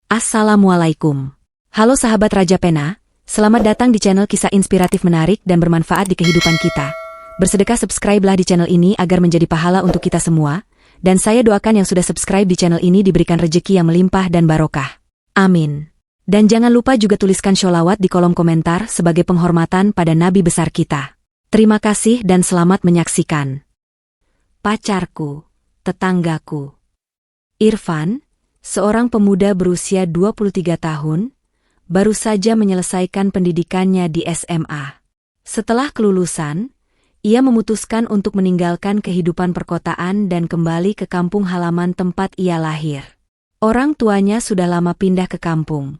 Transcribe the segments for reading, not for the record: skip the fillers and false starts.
Assalamualaikum. Halo sahabat Raja Pena, selamat datang di channel kisah inspiratif menarik dan bermanfaat di kehidupan kita. Bersedekah subscribe-lah di channel ini agar menjadi pahala untuk kita semua, dan saya doakan yang sudah subscribe di channel ini diberikan rejeki yang melimpah dan barokah. Amin. Dan jangan lupa juga tuliskan sholawat di kolom komentar sebagai penghormatan pada Nabi besar kita. Terima kasih dan selamat menyaksikan. Pacarku, tetanggaku. Irfan, seorang pemuda berusia 23 tahun, baru saja menyelesaikan pendidikannya di SMA. Setelah kelulusan, ia memutuskan untuk meninggalkan kehidupan perkotaan dan kembali ke kampung halaman tempat ia lahir. Orang tuanya sudah lama pindah ke kampung,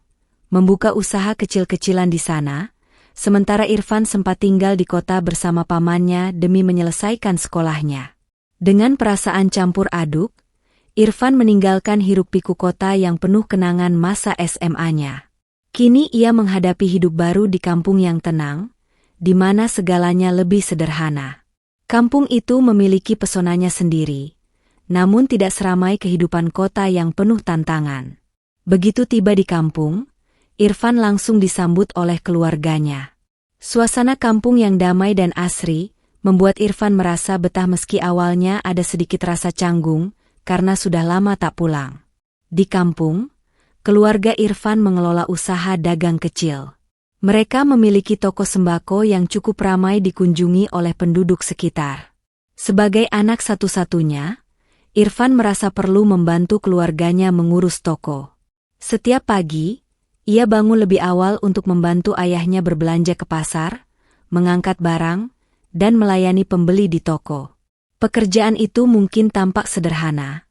membuka usaha kecil-kecilan di sana, sementara Irfan sempat tinggal di kota bersama pamannya demi menyelesaikan sekolahnya. Dengan perasaan campur aduk, Irfan meninggalkan hiruk-pikuk kota yang penuh kenangan masa SMA-nya. Kini ia menghadapi hidup baru di kampung yang tenang, di mana segalanya lebih sederhana. Kampung itu memiliki pesonanya sendiri, namun tidak seramai kehidupan kota yang penuh tantangan. Begitu tiba di kampung, Irfan langsung disambut oleh keluarganya. Suasana kampung yang damai dan asri membuat Irfan merasa betah meski awalnya ada sedikit rasa canggung, karena sudah lama tak pulang. Di kampung, keluarga Irfan mengelola usaha dagang kecil. Mereka memiliki toko sembako yang cukup ramai dikunjungi oleh penduduk sekitar. Sebagai anak satu-satunya, Irfan merasa perlu membantu keluarganya mengurus toko. Setiap pagi, ia bangun lebih awal untuk membantu ayahnya berbelanja ke pasar, mengangkat barang, dan melayani pembeli di toko. Pekerjaan itu mungkin tampak sederhana,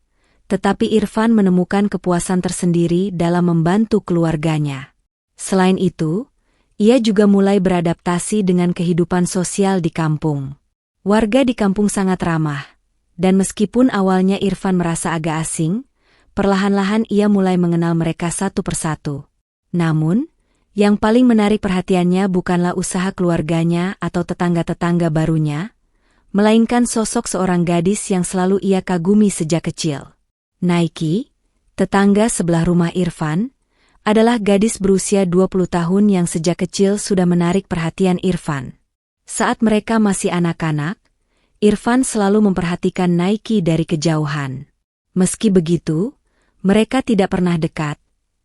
tetapi Irfan menemukan kepuasan tersendiri dalam membantu keluarganya. Selain itu, ia juga mulai beradaptasi dengan kehidupan sosial di kampung. Warga di kampung sangat ramah, dan meskipun awalnya Irfan merasa agak asing, perlahan-lahan ia mulai mengenal mereka satu persatu. Namun, yang paling menarik perhatiannya bukanlah usaha keluarganya atau tetangga-tetangga barunya, melainkan sosok seorang gadis yang selalu ia kagumi sejak kecil. Naiki, tetangga sebelah rumah Irfan, adalah gadis berusia 20 tahun yang sejak kecil sudah menarik perhatian Irfan. Saat mereka masih anak-anak, Irfan selalu memperhatikan Naiki dari kejauhan. Meski begitu, mereka tidak pernah dekat,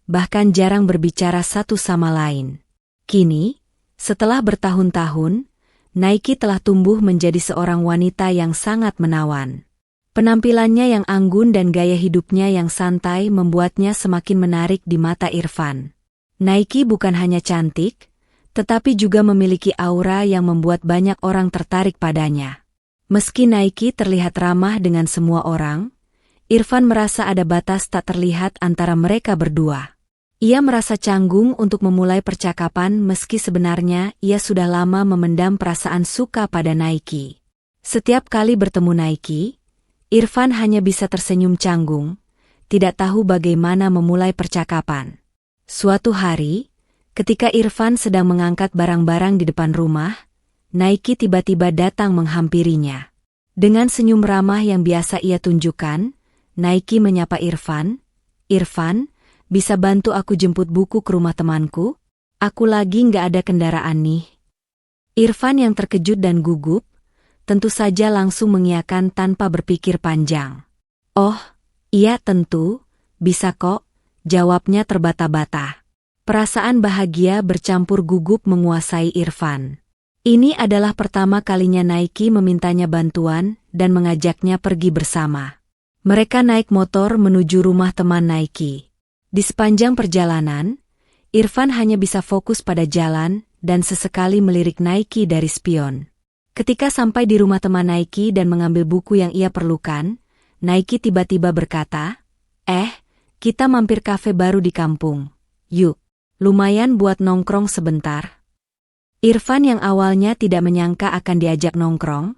bahkan jarang berbicara satu sama lain. Kini, setelah bertahun-tahun, Naiki telah tumbuh menjadi seorang wanita yang sangat menawan. Penampilannya yang anggun dan gaya hidupnya yang santai membuatnya semakin menarik di mata Irfan. Naiki bukan hanya cantik, tetapi juga memiliki aura yang membuat banyak orang tertarik padanya. Meski Naiki terlihat ramah dengan semua orang, Irfan merasa ada batas tak terlihat antara mereka berdua. Ia merasa canggung untuk memulai percakapan meski sebenarnya ia sudah lama memendam perasaan suka pada Naiki. Setiap kali bertemu Naiki, Irfan hanya bisa tersenyum canggung, tidak tahu bagaimana memulai percakapan. Suatu hari, ketika Irfan sedang mengangkat barang-barang di depan rumah, Naiki tiba-tiba datang menghampirinya. Dengan senyum ramah yang biasa ia tunjukkan, Naiki menyapa Irfan, "Irfan, bisa bantu aku jemput buku ke rumah temanku? Aku lagi nggak ada kendaraan nih." Irfan yang terkejut dan gugup, tentu saja langsung mengiyakan tanpa berpikir panjang. "Oh, iya tentu, bisa kok," jawabnya terbata-bata. Perasaan bahagia bercampur gugup menguasai Irfan. Ini adalah pertama kalinya Naiki memintanya bantuan dan mengajaknya pergi bersama. Mereka naik motor menuju rumah teman Naiki. Di sepanjang perjalanan, Irfan hanya bisa fokus pada jalan dan sesekali melirik Naiki dari spion. Ketika sampai di rumah teman Naiki dan mengambil buku yang ia perlukan, Naiki tiba-tiba berkata, "Kita mampir kafe baru di kampung. Yuk, lumayan buat nongkrong sebentar." Irfan yang awalnya tidak menyangka akan diajak nongkrong,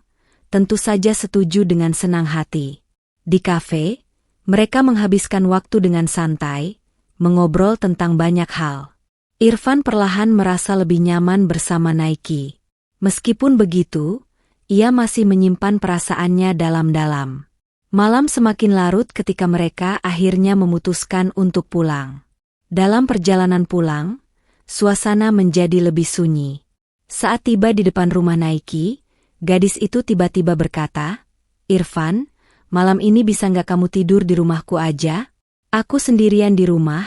tentu saja setuju dengan senang hati. Di kafe, mereka menghabiskan waktu dengan santai, mengobrol tentang banyak hal. Irfan perlahan merasa lebih nyaman bersama Naiki. Meskipun begitu, ia masih menyimpan perasaannya dalam-dalam. Malam semakin larut ketika mereka akhirnya memutuskan untuk pulang. Dalam perjalanan pulang, suasana menjadi lebih sunyi. Saat tiba di depan rumah Naiki, gadis itu tiba-tiba berkata, "Irfan, malam ini bisa nggak kamu tidur di rumahku aja? Aku sendirian di rumah,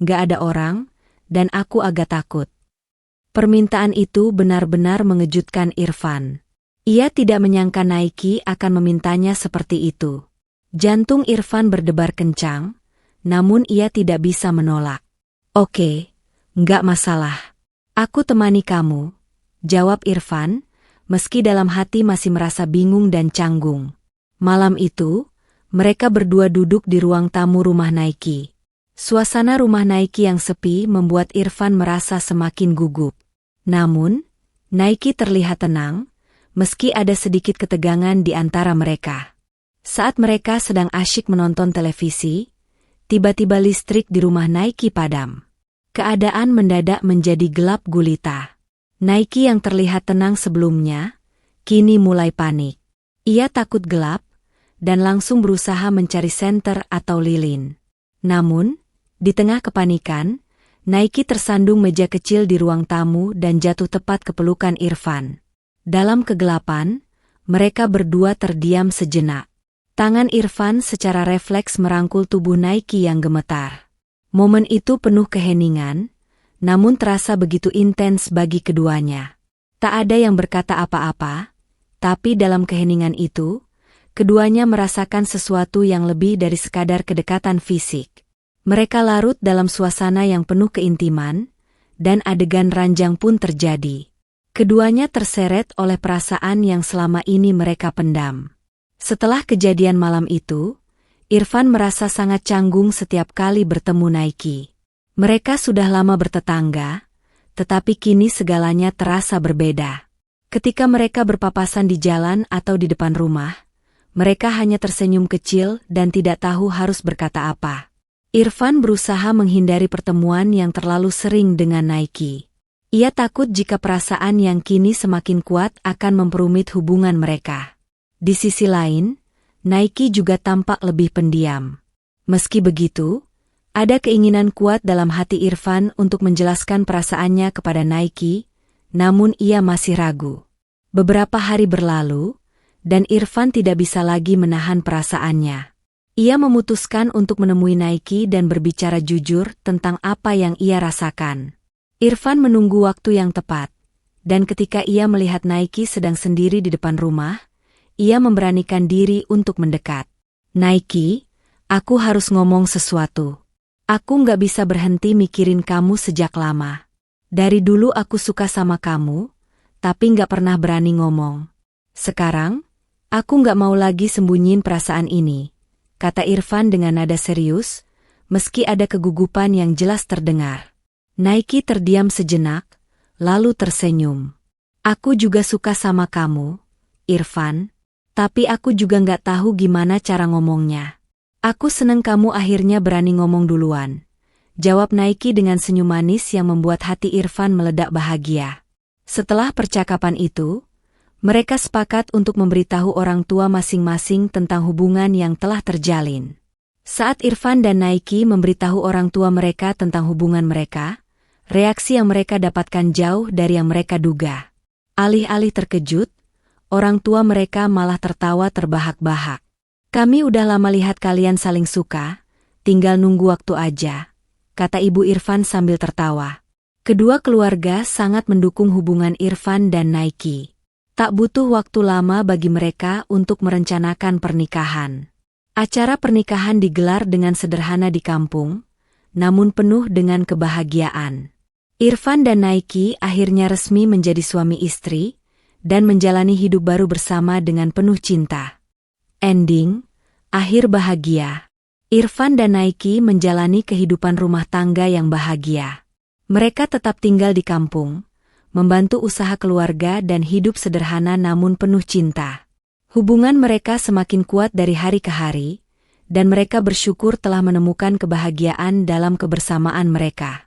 nggak ada orang, dan aku agak takut." Permintaan itu benar-benar mengejutkan Irfan. Ia tidak menyangka Naiki akan memintanya seperti itu. Jantung Irfan berdebar kencang, namun ia tidak bisa menolak. "Oke, nggak masalah. Aku temani kamu," jawab Irfan, meski dalam hati masih merasa bingung dan canggung. Malam itu, mereka berdua duduk di ruang tamu rumah Naiki. Suasana rumah Naiki yang sepi membuat Irfan merasa semakin gugup. Namun, Naiki terlihat tenang, meski ada sedikit ketegangan di antara mereka. Saat mereka sedang asyik menonton televisi, tiba-tiba listrik di rumah Naiki padam. Keadaan mendadak menjadi gelap gulita. Naiki yang terlihat tenang sebelumnya, kini mulai panik. Ia takut gelap, dan langsung berusaha mencari senter atau lilin. Namun, di tengah kepanikan, Naiki tersandung meja kecil di ruang tamu dan jatuh tepat ke pelukan Irfan. Dalam kegelapan, mereka berdua terdiam sejenak. Tangan Irfan secara refleks merangkul tubuh Naiki yang gemetar. Momen itu penuh keheningan, namun terasa begitu intens bagi keduanya. Tak ada yang berkata apa-apa, tapi dalam keheningan itu, keduanya merasakan sesuatu yang lebih dari sekadar kedekatan fisik. Mereka larut dalam suasana yang penuh keintiman, dan adegan ranjang pun terjadi. Keduanya terseret oleh perasaan yang selama ini mereka pendam. Setelah kejadian malam itu, Irfan merasa sangat canggung setiap kali bertemu Naiki. Mereka sudah lama bertetangga, tetapi kini segalanya terasa berbeda. Ketika mereka berpapasan di jalan atau di depan rumah, mereka hanya tersenyum kecil dan tidak tahu harus berkata apa. Irfan berusaha menghindari pertemuan yang terlalu sering dengan Naiki. Ia takut jika perasaan yang kini semakin kuat akan memperumit hubungan mereka. Di sisi lain, Naiki juga tampak lebih pendiam. Meski begitu, ada keinginan kuat dalam hati Irfan untuk menjelaskan perasaannya kepada Naiki, namun ia masih ragu. Beberapa hari berlalu, dan Irfan tidak bisa lagi menahan perasaannya. Ia memutuskan untuk menemui Naiki dan berbicara jujur tentang apa yang ia rasakan. Irfan menunggu waktu yang tepat, dan ketika ia melihat Naiki sedang sendiri di depan rumah, ia memberanikan diri untuk mendekat. "Naiki, aku harus ngomong sesuatu. Aku nggak bisa berhenti mikirin kamu sejak lama. Dari dulu aku suka sama kamu, tapi nggak pernah berani ngomong. Sekarang, aku nggak mau lagi sembunyiin perasaan ini," kata Irfan dengan nada serius, meski ada kegugupan yang jelas terdengar. Naiki terdiam sejenak, lalu tersenyum. "Aku juga suka sama kamu, Irfan, tapi aku juga nggak tahu gimana cara ngomongnya. Aku seneng kamu akhirnya berani ngomong duluan," jawab Naiki dengan senyum manis yang membuat hati Irfan meledak bahagia. Setelah percakapan itu, mereka sepakat untuk memberitahu orang tua masing-masing tentang hubungan yang telah terjalin. Saat Irfan dan Naiki memberitahu orang tua mereka tentang hubungan mereka, reaksi yang mereka dapatkan jauh dari yang mereka duga. Alih-alih terkejut, orang tua mereka malah tertawa terbahak-bahak. "Kami udah lama lihat kalian saling suka, tinggal nunggu waktu aja," kata ibu Irfan sambil tertawa. Kedua keluarga sangat mendukung hubungan Irfan dan Naiki. Tak butuh waktu lama bagi mereka untuk merencanakan pernikahan. Acara pernikahan digelar dengan sederhana di kampung, namun penuh dengan kebahagiaan. Irfan dan Naiki akhirnya resmi menjadi suami istri, dan menjalani hidup baru bersama dengan penuh cinta. Ending, akhir bahagia. Irfan dan Naiki menjalani kehidupan rumah tangga yang bahagia. Mereka tetap tinggal di kampung, membantu usaha keluarga dan hidup sederhana namun penuh cinta. Hubungan mereka semakin kuat dari hari ke hari, dan mereka bersyukur telah menemukan kebahagiaan dalam kebersamaan mereka.